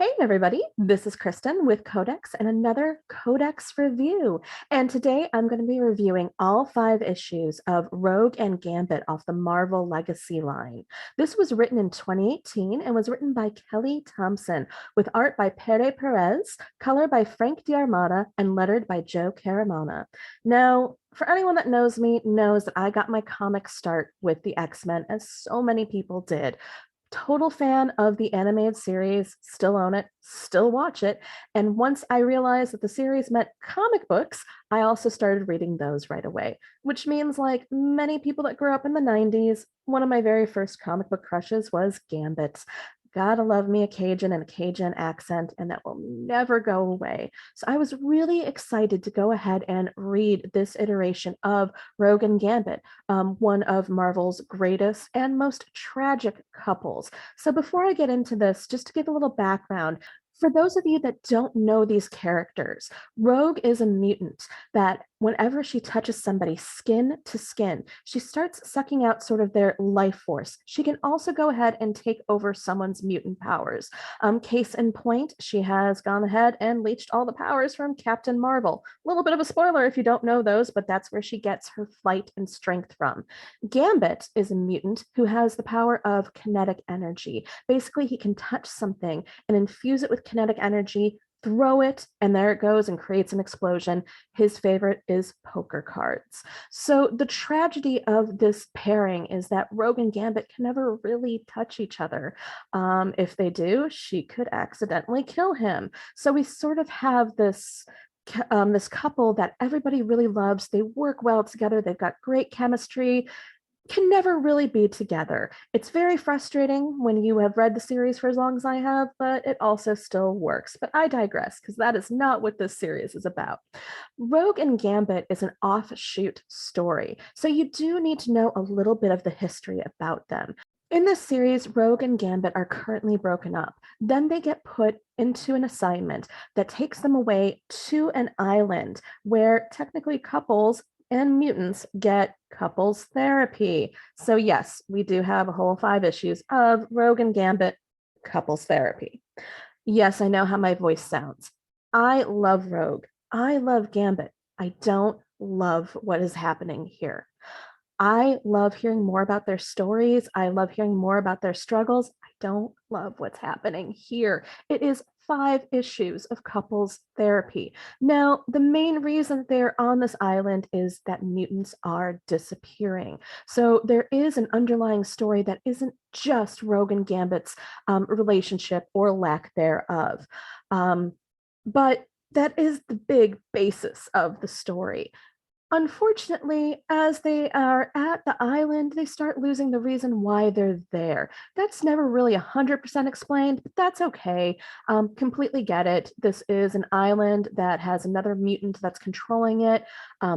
Hey everybody, this is Kristen with Codex and another Codex review. And today I'm going to be reviewing all 5 issues of Rogue and Gambit off the Marvel Legacy line. This was written in 2018 and was written by Kelly Thompson with art by Pere Perez, color by Frank D'Armata, and lettered by Joe Caramana. Now, for anyone that knows me, knows that I got my comic start with the X-Men, as so many people did. Total fan of the animated series, still own it, still watch it. And once I realized that the series meant comic books, I also started reading those right away, which means, like many people that grew up in the 90s, one of my very first comic book crushes was Gambit. Gotta love me a Cajun and a Cajun accent, and that will never go away. So I was really excited to go ahead and read this iteration of Rogue and Gambit, one of Marvel's greatest and most tragic couples. So before I get into this, just to give a little background, for those of you that don't know these characters, Rogue is a mutant that whenever she touches somebody skin to skin, she starts sucking out sort of their life force. She can also go ahead and take over someone's mutant powers. Case in point, she has gone ahead and leached all the powers from Captain Marvel. A little bit of a spoiler if you don't know those, but that's where she gets her flight and strength from. Gambit is a mutant who has the power of kinetic energy. Basically, he can touch something and infuse it with kinetic energy, throw it, and there it goes and creates an explosion. His favorite is poker cards. So the tragedy of this pairing is that Rogue and Gambit can never really touch each other. If they do, she could accidentally kill him. So we sort of have this couple that everybody really loves. They work well together. They've got great chemistry, can never really be together. It's very frustrating when you have read the series for as long as I have, but it also still works. But I digress because that is not what this series is about. Rogue and Gambit is an offshoot story, so you do need to know a little bit of the history about them. In this series, Rogue and Gambit are currently broken up. Then they get put into an assignment that takes them away to an island where technically couples and mutants get couples therapy. So yes, we do have a whole 5 issues of Rogue and Gambit couples therapy. Yes, I know how my voice sounds. I love Rogue. I love Gambit. I don't love what is happening here. I love hearing more about their stories. I love hearing more about their struggles. I don't love what's happening here. It is 5 issues of couples therapy. Now, the main reason they're on this island is that mutants are disappearing. So there is an underlying story that isn't just Rogue and Gambit's relationship or lack thereof. But that is the big basis of the story. Unfortunately, as they are at the island, they start losing the reason why they're there. That's never really 100% explained, but that's okay. Completely get it. This is an island that has another mutant that's controlling it.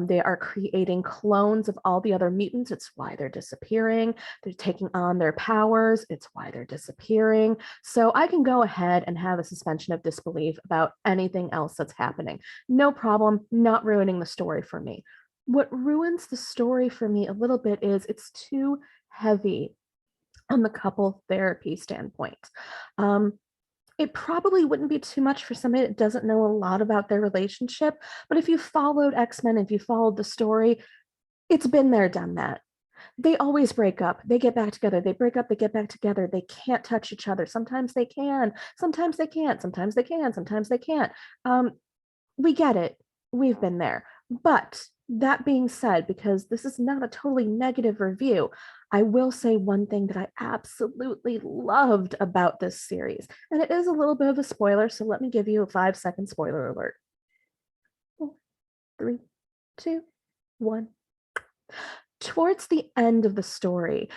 They are creating clones of all the other mutants. It's why they're disappearing. They're taking on their powers. It's why they're disappearing. So I can go ahead and have a suspension of disbelief about anything else that's happening. No problem, not ruining the story for me. What ruins the story for me a little bit is it's too heavy on the couple therapy standpoint. It probably wouldn't be too much for somebody that doesn't know a lot about their relationship, but if you followed X-Men, if you followed the story, it's been there, done that. They always break up. They get back together. They break up. They get back together. They can't touch each other. Sometimes they can. Sometimes they can't. Sometimes they can. Sometimes they can't. We get it. We've been there. But that being said, because this is not a totally negative review, I will say one thing that I absolutely loved about this series. And it is a little bit of a spoiler, so let me give you a 5-second spoiler alert. 3, 2, 1. Towards the end of the story,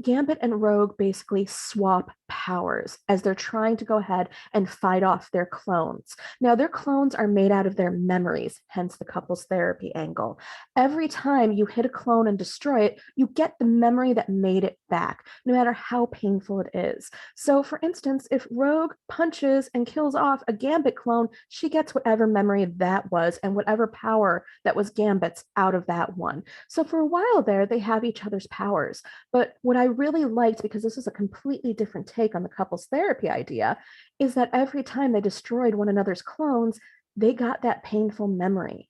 Gambit and Rogue basically swap powers as they're trying to go ahead and fight off their clones. Now, their clones are made out of their memories, hence the couples therapy angle. Every time you hit a clone and destroy it, you get the memory that made it back, no matter how painful it is. So, for instance, if Rogue punches and kills off a Gambit clone, she gets whatever memory that was and whatever power that was Gambit's out of that one. So, for a while there, they have each other's powers. But what I really liked, because this is a completely different take on the couples therapy idea, is that every time they destroyed one another's clones, they got that painful memory,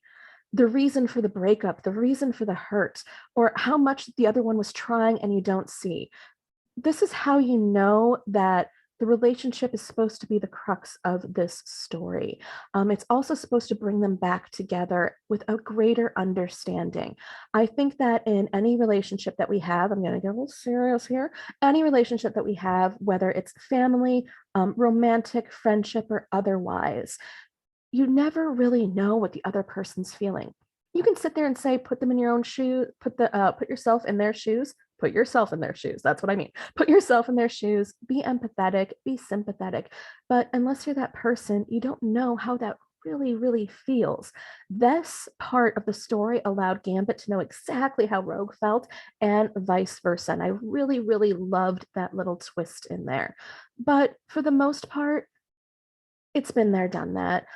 the reason for the breakup, the reason for the hurt, or how much the other one was trying and you don't see. This is how you know that the relationship is supposed to be the crux of this story. It's also supposed to bring them back together with a greater understanding. I think that in any relationship that we have, I'm going to get a little serious here, any relationship that we have, whether it's family, romantic, friendship, or otherwise, you never really know what the other person's feeling. You can sit there and say, put them in your own shoe, put yourself in their shoes, put yourself in their shoes. That's what I mean. Put yourself in their shoes, be empathetic, be sympathetic. But unless you're that person, you don't know how that really feels. This part of the story allowed Gambit to know exactly how Rogue felt and vice versa. And I really loved that little twist in there. But for the most part, it's been there, done that.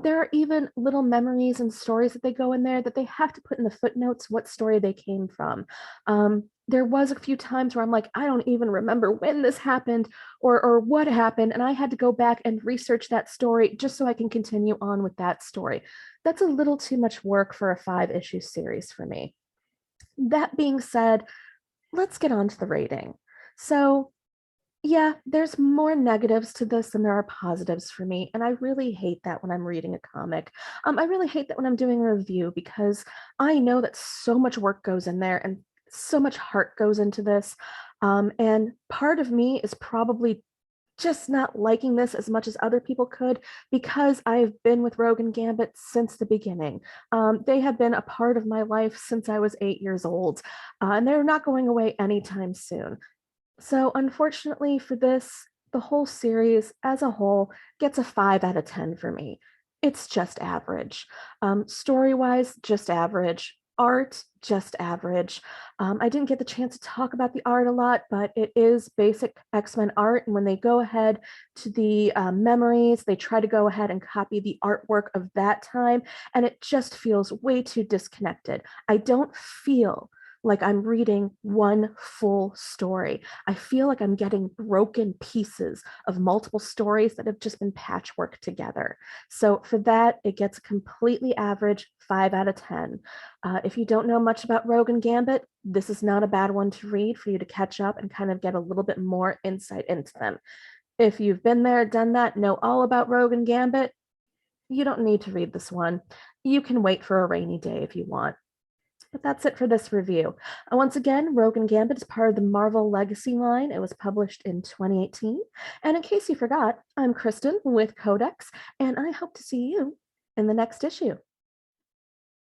There are even little memories and stories that they go in there that they have to put in the footnotes what story they came from. There was a few times where I'm like, I don't even remember when this happened or what happened, and I had to go back and research that story just so I can continue on with that story. That's a little too much work for a 5-issue series for me. That being said, let's get on to the rating. So yeah, there's more negatives to this than there are positives for me. And I really hate that when I'm reading a comic. I really hate that when I'm doing a review because I know that so much work goes in there and so much heart goes into this. And part of me is probably just not liking this as much as other people could because I've been with Rogue and Gambit since the beginning. They have been a part of my life since I was 8 years old, and they're not going away anytime soon. So unfortunately for this, the whole series as a whole gets a 5 out of 10 for me. It's just average. Story-wise, just average. Art, just average. I didn't get the chance to talk about the art a lot, but it is basic X-Men art. And when they go ahead to the memories, they try to go ahead and copy the artwork of that time. And it just feels way too disconnected. I don't feel like I'm reading one full story. I feel like I'm getting broken pieces of multiple stories that have just been patchworked together. So for that, it gets a completely average 5 out of 10. If you don't know much about Rogue and Gambit, this is not a bad one to read for you to catch up and kind of get a little bit more insight into them. If you've been there, done that, know all about Rogue and Gambit, you don't need to read this one. You can wait for a rainy day if you want. But that's it for this review. Once again, Rogue and Gambit is part of the Marvel Legacy line. It was published in 2018. And in case you forgot, I'm Kristen with Codex, and I hope to see you in the next issue.